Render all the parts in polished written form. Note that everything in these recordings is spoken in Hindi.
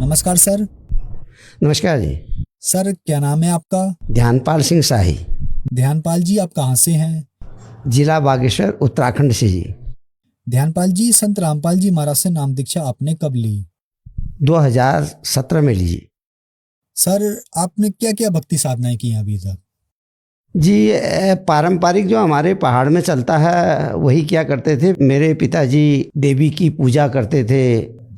नमस्कार सर। नमस्कार जी। सर क्या नाम है आपका? ध्यानपाल सिंह शाही। ध्यानपाल जी आप कहाँ से हैं? जिला बागेश्वर, उत्तराखंड से जी। ध्यानपाल जी, संत रामपाल जी महाराज से नाम दीक्षा आपने कब ली? 2017 में ली जी। सर आपने क्या क्या भक्ति साधनाएं की हैं अभी तक? जी पारंपरिक जो हमारे पहाड़ में चलता है वही क्या करते थे। मेरे पिताजी देवी की पूजा करते थे,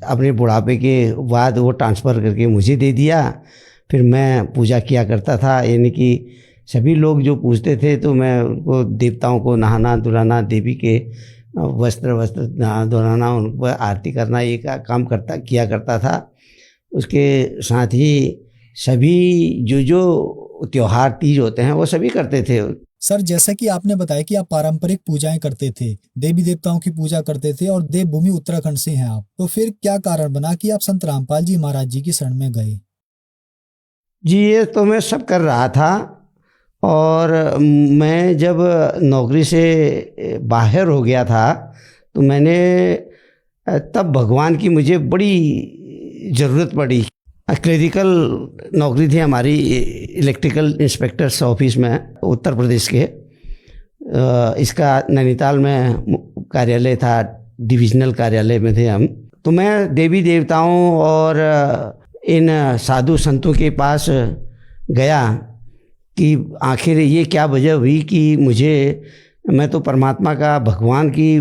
अपने बुढ़ापे के बाद वो ट्रांसफ़र करके मुझे दे दिया। फिर मैं पूजा किया करता था, यानी कि सभी लोग जो पूजते थे तो मैं उनको देवताओं को नहाना धुलाना, देवी के वस्त्र वस्त्र नहा धुलाना, उन पर आरती करना, ये काम किया करता था। उसके साथ ही सभी जो त्योहार तीज होते हैं वो सभी करते थे। सर जैसा कि आपने बताया कि आप पारंपरिक पूजाएं करते थे, देवी देवताओं की पूजा करते थे और देवभूमि उत्तराखंड से हैं आप, तो फिर क्या कारण बना कि आप संत रामपाल जी महाराज जी की शरण में गए? जी ये तो मैं सब कर रहा था, और मैं जब नौकरी से बाहर हो गया था तो मैंने तब भगवान की मुझे बड़ी ज़रूरत पड़ी। क्लरिकल नौकरी थी हमारी इलेक्ट्रिकल इंस्पेक्टर्स ऑफिस में, उत्तर प्रदेश के। इसका नैनीताल में कार्यालय था, डिविजनल कार्यालय में थे हम। तो मैं देवी देवताओं और इन साधु संतों के पास गया कि आखिर ये क्या वजह हुई कि मैं तो परमात्मा का, भगवान की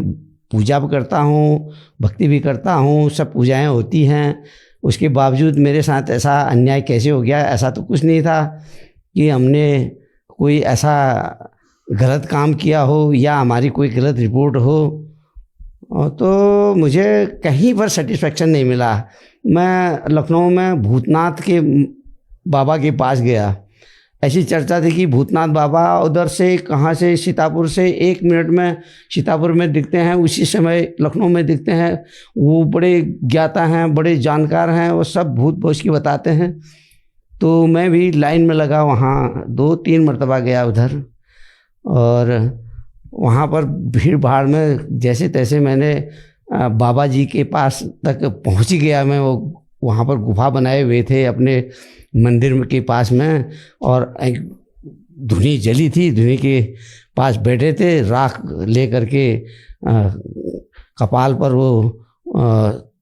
पूजा भी करता हूँ, भक्ति भी करता हूँ, सब पूजाएं होती हैं, उसके बावजूद मेरे साथ ऐसा अन्याय कैसे हो गया। ऐसा तो कुछ नहीं था कि हमने कोई ऐसा गलत काम किया हो या हमारी कोई गलत रिपोर्ट हो। तो मुझे कहीं पर सेटिस्फेक्शन नहीं मिला। मैं लखनऊ में भूतनाथ के बाबा के पास गया। ऐसी चर्चा थी कि भूतनाथ बाबा उधर से कहाँ से, सीतापुर से 1 मिनट में सीतापुर में दिखते हैं, उसी समय लखनऊ में दिखते हैं। वो बड़े ज्ञाता हैं, बड़े जानकार हैं, वो सब भूत भविष्य की बताते हैं। तो मैं भी लाइन में लगा, वहाँ 2-3 मरतबा गया उधर, और वहाँ पर भीड़ भाड़ में जैसे तैसे मैंने बाबा जी के पास तक पहुँच गया। मैं वो वहाँ पर गुफा बनाए हुए थे अपने मंदिर के पास में, और एक धुनी जली थी, धुनी के पास बैठे थे, राख ले करके कपाल पर वो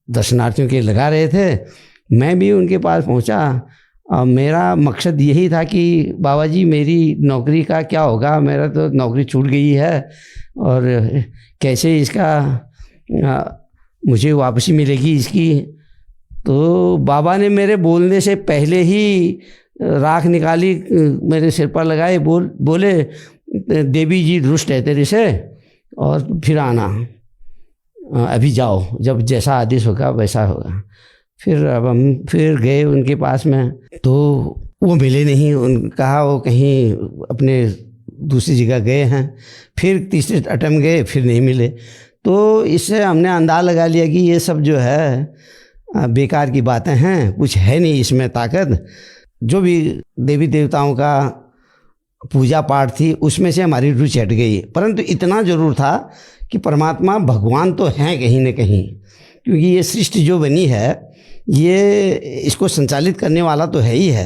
दर्शनार्थियों के लगा रहे थे। मैं भी उनके पास पहुंचा। मेरा मकसद यही था कि बाबा जी मेरी नौकरी का क्या होगा, मेरा तो नौकरी छूट गई है और कैसे इसका मुझे वापसी मिलेगी इसकी। तो बाबा ने मेरे बोलने से पहले ही राख निकाली, मेरे सिर पर लगाए, बोले देवी जी रुष्ट है तेरे से, और फिर आना, अभी जाओ, जब जैसा आदेश होगा वैसा होगा। फिर अब हम फिर गए उनके पास में, तो वो मिले नहीं। कहा वो कहीं अपने दूसरी जगह गए हैं। फिर तीसरे अटेम्प्ट गए, फिर नहीं मिले। तो इससे हमने अंदाज़ा लगा लिया कि ये सब जो है बेकार की बातें हैं, कुछ है नहीं इसमें ताकत। जो भी देवी देवताओं का पूजा पाठ थी उसमें से हमारी रुचि हट गई। परंतु इतना ज़रूर था कि परमात्मा भगवान तो हैं कहीं न कहीं, क्योंकि ये सृष्टि जो बनी है ये इसको संचालित करने वाला तो है ही है।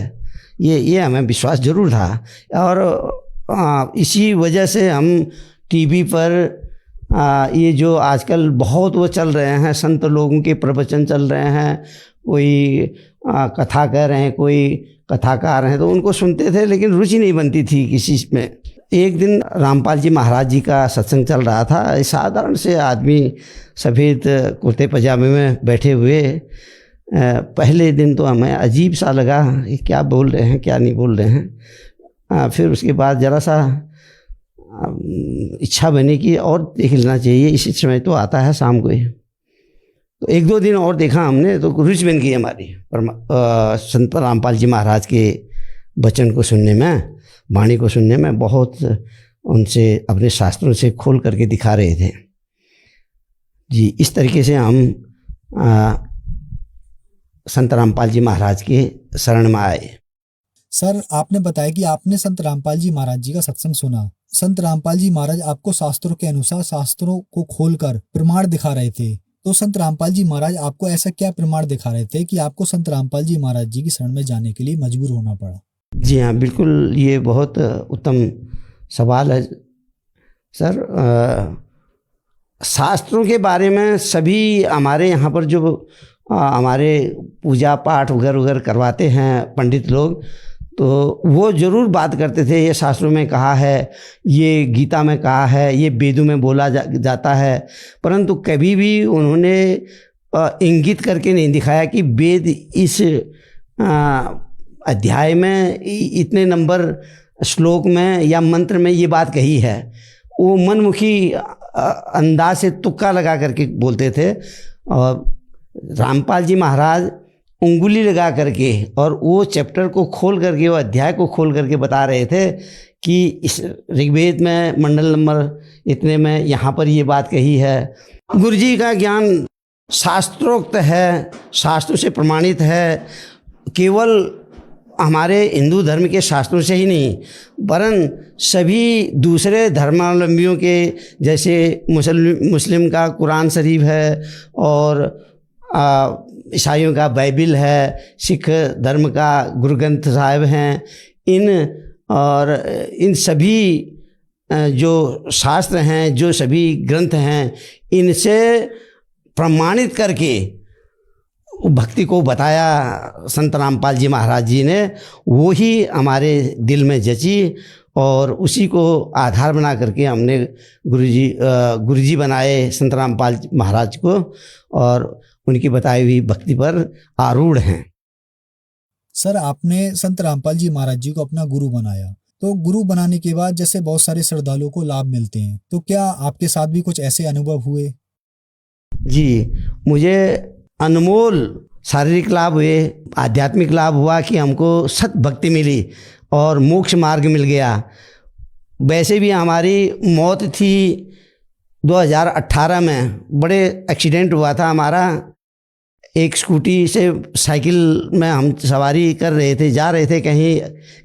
ये हमें विश्वास ज़रूर था। और इसी वजह से हम टीवी पर ये जो आजकल बहुत वो चल रहे हैं, संत लोगों के प्रवचन चल रहे हैं, कोई कथा कह रहे हैं, कोई कथाकार हैं, तो उनको सुनते थे, लेकिन रुचि नहीं बनती थी किसी में। एक दिन रामपाल जी महाराज जी का सत्संग चल रहा था। साधारण से आदमी सफ़ेद कुर्ते पजामे में बैठे हुए। पहले दिन तो हमें अजीब सा लगा, ये क्या बोल रहे हैं क्या नहीं बोल रहे हैं। फिर उसके बाद ज़रा सा इच्छा बनी कि और देख लेना चाहिए, इसी समय तो आता है शाम को ही। तो 1-2 दिन और देखा हमने, तो रुचि बन गई हमारी संत रामपाल जी महाराज के वचन को सुनने में, वाणी को सुनने में। बहुत उनसे अपने शास्त्रों से खोल करके दिखा रहे थे जी। इस तरीके से हम संत रामपाल जी महाराज के शरण में आए। सर आपने बताया कि आपने संत रामपाल जी महाराज जी का सत्संग सुना। संत रामपाल जी महाराज आपको शास्त्रों के अनुसार शास्त्रों को खोलकर प्रमाण दिखा रहे थे, तो संत रामपाल जी महाराज आपको ऐसा क्या प्रमाण दिखा रहे थे कि आपको संत रामपाल जी महाराज जी की शरण में जाने के लिए मजबूर होना पड़ा? जी हाँ, बिल्कुल, ये बहुत उत्तम सवाल है सर। शास्त्रों के बारे में सभी हमारे यहाँ पर जो हमारे पूजा पाठ वगैरह वगैरह करवाते हैं पंडित लोग, तो वो ज़रूर बात करते थे, ये शास्त्रों में कहा है, ये गीता में कहा है, ये वेदों में बोला जाता है, परंतु कभी भी उन्होंने इंगित करके नहीं दिखाया कि वेद इस अध्याय में इतने नंबर श्लोक में या मंत्र में ये बात कही है। वो मनमुखी अंदाज से तुक्का लगा करके बोलते थे। और रामपाल जी महाराज उंगली लगा करके और वो चैप्टर को खोल करके, वो अध्याय को खोल करके बता रहे थे कि इस ऋग्वेद में मंडल नंबर इतने में यहाँ पर ये बात कही है। गुरु जी का ज्ञान शास्त्रोक्त है, शास्त्रों से प्रमाणित है, केवल हमारे हिंदू धर्म के शास्त्रों से ही नहीं वरन सभी दूसरे धर्मावलंबियों के, जैसे मुस्लिम का कुरान शरीफ है और ईसाइयों का बाइबिल है, सिख धर्म का गुरु ग्रंथ साहिब हैं, इन सभी जो शास्त्र हैं, जो सभी ग्रंथ हैं, इनसे प्रमाणित करके भक्ति को बताया संत रामपाल जी महाराज जी ने। वो ही हमारे दिल में जची और उसी को आधार बना करके हमने गुरुजी बनाए संत रामपाल महाराज को, और उनकी बताई हुई भक्ति पर आरूढ़ हैं। सर, आपने संत रामपाल जी महाराज जी को अपना गुरु बनाया, तो गुरु बनाने के बाद जैसे बहुत सारे श्रद्धालुओं को लाभ मिलते हैं, तो क्या आपके साथ भी कुछ ऐसे अनुभव हुए? जी, मुझे अनमोल शारीरिक लाभ हुए, आध्यात्मिक लाभ हुआ कि हमको सत भक्ति मिली और मोक्ष मार्ग मिल गया। वैसे भी हमारी मौत थी 2018 में, बड़े एक्सीडेंट हुआ था हमारा। एक स्कूटी से साइकिल में हम सवारी कर रहे थे, जा रहे थे कहीं,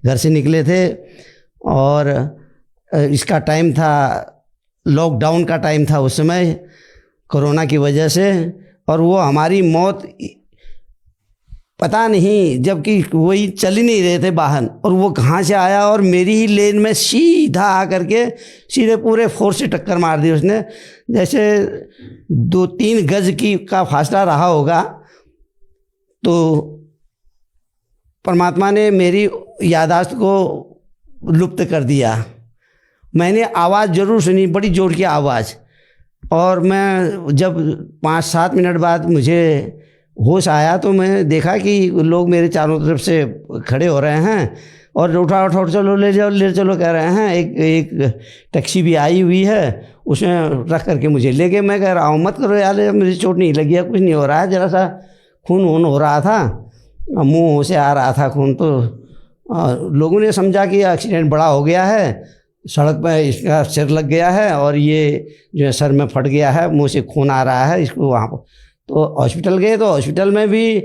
घर से निकले थे और इसका टाइम था, लॉकडाउन का टाइम था उस समय, कोरोना की वजह से, और वो हमारी मौत पता नहीं, जबकि वही चल ही नहीं रहे थे वाहन, और वो कहाँ से आया और मेरी ही लेन में सीधा आ करके सीधे पूरे फोर्स से टक्कर मार दी उसने। जैसे 2-3 गज का फासला रहा होगा, तो परमात्मा ने मेरी याददाश्त को लुप्त कर दिया। मैंने आवाज़ ज़रूर सुनी, बड़ी जोर की आवाज़, और मैं जब 5-7 मिनट बाद मुझे होश आया तो मैं देखा कि लोग मेरे चारों तरफ से खड़े हो रहे हैं और उठा चलो, ले चलो कह रहे हैं। एक टैक्सी भी आई हुई है, उसमें रख करके मुझे ले गए। मैं कह रहा हूँ मत करो यार, मुझे चोट नहीं लगी है, कुछ नहीं हो रहा है, ज़रा सा खून हो रहा था, मुँह से आ रहा था खून, तो लोगों ने समझा कि एक्सीडेंट बड़ा हो गया है, सड़क पर इसका सिर लग गया है और ये जो है सर में फट गया है, मुंह से खून आ रहा है, इसको वहाँ पर। तो हॉस्पिटल गए, तो हॉस्पिटल में भी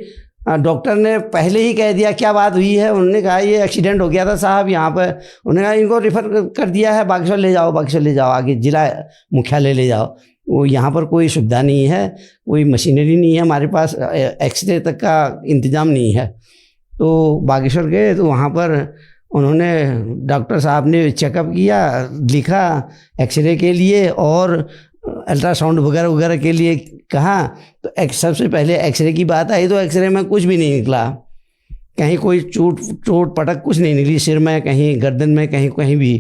डॉक्टर ने पहले ही कह दिया क्या बात हुई है। उन्होंने कहा ये एक्सीडेंट हो गया था साहब यहाँ पर। उन्होंने कहा इनको रेफर कर दिया है, बागेश्वर ले जाओ, आगे जिला मुख्यालय ले जाओ। वो यहाँ पर कोई सुविधा नहीं है, कोई मशीनरी नहीं है हमारे पास, एक्सरे तक का इंतज़ाम नहीं है। तो बागेश्वर गए, तो वहाँ पर उन्होंने, डॉक्टर साहब ने चेकअप किया, लिखा एक्सरे के लिए और अल्ट्रासाउंड वगैरह वगैरह के लिए कहा। तो सबसे पहले एक्सरे की बात आई, तो एक्सरे में कुछ भी नहीं निकला, कहीं कोई चोट पटक कुछ नहीं निकली, सिर में कहीं, गर्दन में कहीं भी।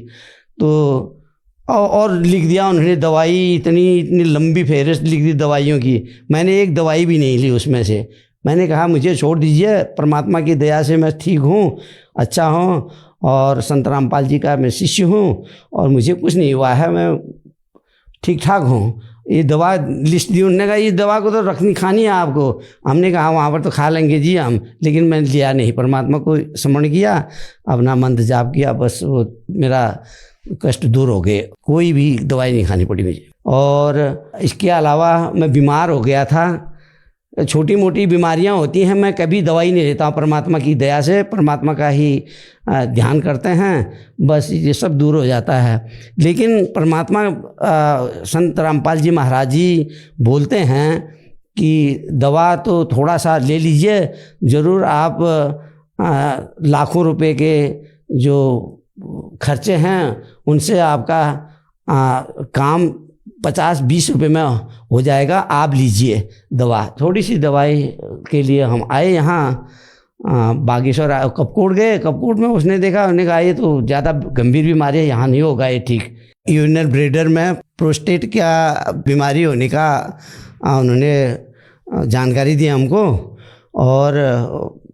तो और लिख दिया उन्होंने दवाई, इतनी लंबी फहरिस्त लिख दी दवाइयों की। मैंने एक दवाई भी नहीं ली उसमें से। मैंने कहा मुझे छोड़ दीजिए, परमात्मा की दया से मैं ठीक हूँ, अच्छा हूँ, और संत रामपाल जी का मैं शिष्य हूँ और मुझे कुछ नहीं हुआ है, मैं ठीक ठाक हूँ। ये दवा लिस्ट दी, उन्होंने कहा ये दवा को तो खानी है आपको। हमने कहा वहाँ पर तो खा लेंगे जी हम, लेकिन मैंने लिया नहीं, परमात्मा को स्मरण किया, अपना मंत्र जाप किया, बस वो मेरा कष्ट दूर हो गए, कोई भी दवाई नहीं खानी पड़ी मुझे। और इसके अलावा मैं बीमार हो गया था, छोटी मोटी बीमारियां होती हैं, मैं कभी दवाई नहीं लेता हूँ, परमात्मा की दया से, परमात्मा का ही ध्यान करते हैं, बस ये सब दूर हो जाता है। लेकिन परमात्मा संत रामपाल जी महाराज जी बोलते हैं कि दवा तो थोड़ा सा ले लीजिए, ज़रूर आप लाखों रुपए के जो खर्चे हैं उनसे आपका काम 50-20 रुपए में हो जाएगा, आप लीजिए दवा। थोड़ी सी दवाई के लिए हम आए यहाँ बागेश्वर, कपकोट गए। कपकोट में उसने देखा, उन्होंने कहा ये तो ज़्यादा गंभीर बीमारी है, यहाँ नहीं होगा ये ठीक। यूरिनरी ब्लैडर में प्रोस्टेट क्या बीमारी होने का उन्होंने जानकारी दी हमको, और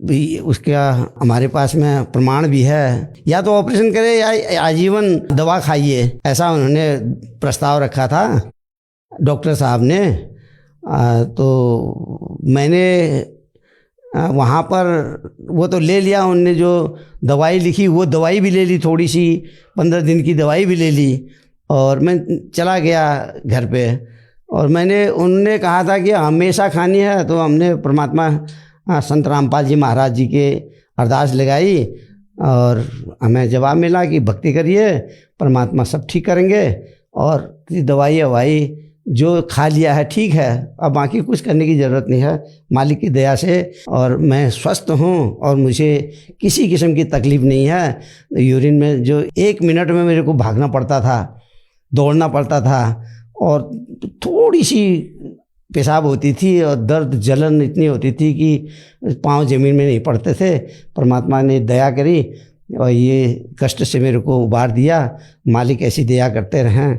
भी उसका हमारे पास में प्रमाण भी है। या तो ऑपरेशन करे या आजीवन दवा खाइए, ऐसा उन्होंने प्रस्ताव रखा था डॉक्टर साहब ने। तो मैंने वहाँ पर वो तो ले लिया, उनने जो दवाई लिखी वो दवाई भी ले ली, थोड़ी सी 15 दिन की दवाई भी ले ली, और मैं चला गया घर पे। और उन्होंने कहा था कि हमेशा खानी है, तो हमने परमात्मा संत रामपाल जी महाराज जी के अरदास लगाई, और हमें जवाब मिला कि भक्ति करिए, परमात्मा सब ठीक करेंगे, और दवाई ववाई जो खा लिया है ठीक है, अब बाकी कुछ करने की ज़रूरत नहीं है मालिक की दया से। और मैं स्वस्थ हूँ और मुझे किसी किस्म की तकलीफ़ नहीं है। यूरिन में जो 1 मिनट में मेरे को भागना पड़ता था, दौड़ना पड़ता था, और थोड़ी सी पेशाब होती थी और दर्द जलन इतनी होती थी कि पाँव ज़मीन में नहीं पड़ते थे। परमात्मा ने दया करी और ये कष्ट से मेरे को उबार दिया। मालिक ऐसी दया करते रहें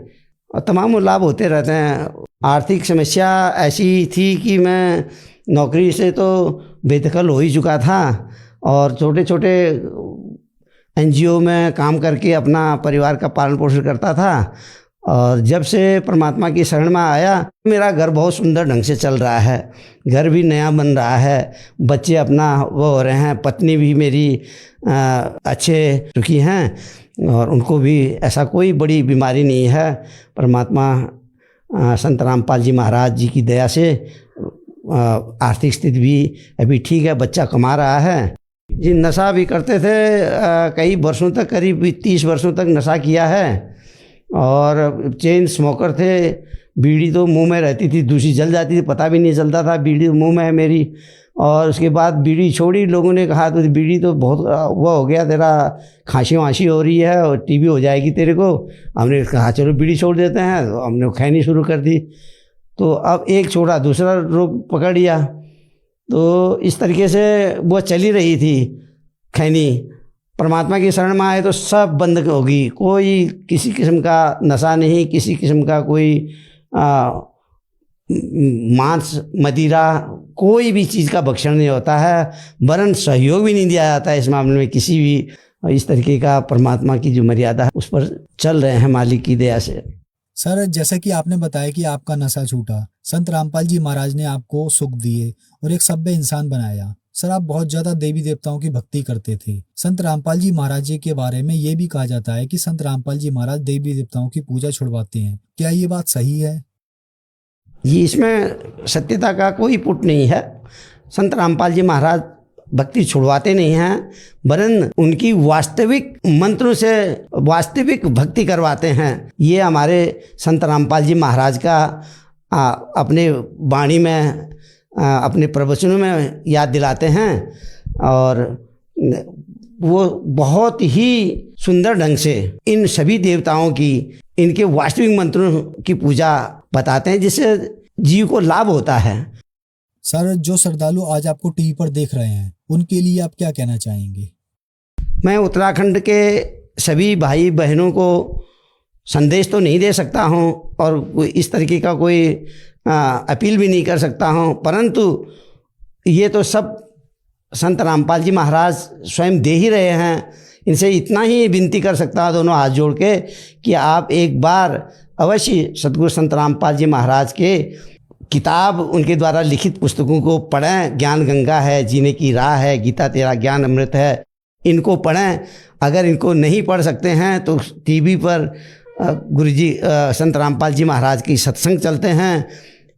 और तमाम लाभ होते रहते हैं। आर्थिक समस्या ऐसी थी कि मैं नौकरी से तो बेदखल हो ही चुका था, और छोटे छोटे NGO में काम करके अपना परिवार का पालन पोषण करता था। और जब से परमात्मा की शरण में आया, मेरा घर बहुत सुंदर ढंग से चल रहा है, घर भी नया बन रहा है, बच्चे अपना वो हो रहे हैं, पत्नी भी मेरी अच्छे सुखी हैं, और उनको भी ऐसा कोई बड़ी बीमारी नहीं है। परमात्मा संत रामपाल जी महाराज जी की दया से आर्थिक स्थिति भी अभी ठीक है, बच्चा कमा रहा है। जी, नशा भी करते थे, कई वर्षों तक, करीब 30 वर्षों तक नशा किया है, और चेन स्मोकर थे। बीड़ी तो मुंह में रहती थी, दूसरी जल जाती थी, पता भी नहीं चलता था बीड़ी मुंह में है मेरी। और उसके बाद बीड़ी छोड़ी, लोगों ने कहा तो बीड़ी तो बहुत वो हो गया, तेरा खांसी वांसी हो रही है और TB हो जाएगी तेरे को। हमने कहा चलो बीड़ी छोड़ देते हैं, तो हमने खैनी शुरू कर दी। तो अब एक छोड़ा, दूसरा रोग पकड़ लिया, तो इस तरीके से वो चली रही थी खैनी। परमात्मा की शरण में आए तो सब बंद होगी, कोई किसी किस्म का नशा नहीं, किसी किस्म का कोई मांस मदिरा, कोई भी चीज़ का भक्षण नहीं होता है, वरन सहयोग भी नहीं दिया जाता है इस मामले में किसी भी। इस तरीके का परमात्मा की जो मर्यादा है उस पर चल रहे हैं मालिक की दया से। सर, जैसा कि आपने बताया कि आपका नशा छूटा, संत रामपाल जी महाराज ने आपको सुख दिए और एक सभ्य इंसान बनाया। सर, आप बहुत ज्यादा देवी देवताओं की भक्ति करते थे। संत रामपाल जी महाराज जी के बारे में ये भी कहा जाता है कि संत रामपाल जी महाराज देवी देवताओं की पूजा छुड़वाते हैं, क्या ये बात सही है? ये इसमें सत्यता का कोई पुट नहीं है। संत रामपाल जी महाराज भक्ति छुड़वाते नहीं हैं, वरन उनकी वास्तविक मंत्रों से वास्तविक भक्ति करवाते हैं। ये हमारे संत रामपाल जी महाराज का अपने वाणी में, अपने प्रवचनों में याद दिलाते हैं, और वो बहुत ही सुंदर ढंग से इन सभी देवताओं की, इनके वास्तविक मंत्रों की पूजा बताते हैं, जिससे जीव को लाभ होता है। सर, जो श्रद्धालु आज आपको टीवी पर देख रहे हैं, उनके लिए आप क्या कहना चाहेंगे? मैं उत्तराखंड के सभी भाई बहनों को संदेश तो नहीं दे सकता हूं, और इस तरीके का कोई अपील भी नहीं कर सकता हूं, परंतु ये तो सब संत रामपाल जी महाराज स्वयं दे ही रहे हैं। इनसे इतना ही विनती कर सकता हूं दोनों हाथ जोड़ के कि आप एक बार अवश्य सद्गुरु संत रामपाल जी महाराज के किताब, उनके द्वारा लिखित पुस्तकों को पढ़ें। ज्ञान गंगा है, जीने की राह है, गीता तेरा ज्ञान अमृत है, इनको पढ़ें। अगर इनको नहीं पढ़ सकते हैं तो TV पर गुरुजी संत रामपाल जी महाराज की सत्संग चलते हैं,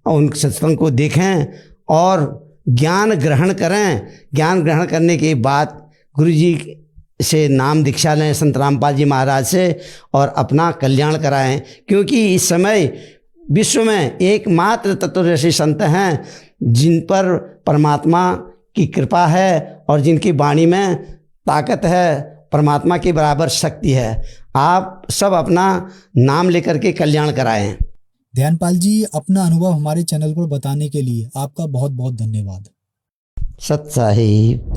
और उन सत्संग को देखें और ज्ञान ग्रहण करें। ज्ञान ग्रहण करने के बाद गुरुजी से नाम दीक्षा लें संत रामपाल जी महाराज से, और अपना कल्याण कराएं। क्योंकि इस समय विश्व में एकमात्र तत्वदर्शी संत हैं जिन पर परमात्मा की कृपा है और जिनकी वाणी में ताकत है, परमात्मा के बराबर शक्ति है। आप सब अपना नाम लेकर के कल्याण कराएं। ध्यानपाल जी, अपना अनुभव हमारे चैनल पर बताने के लिए आपका बहुत बहुत धन्यवाद। सत साहिब।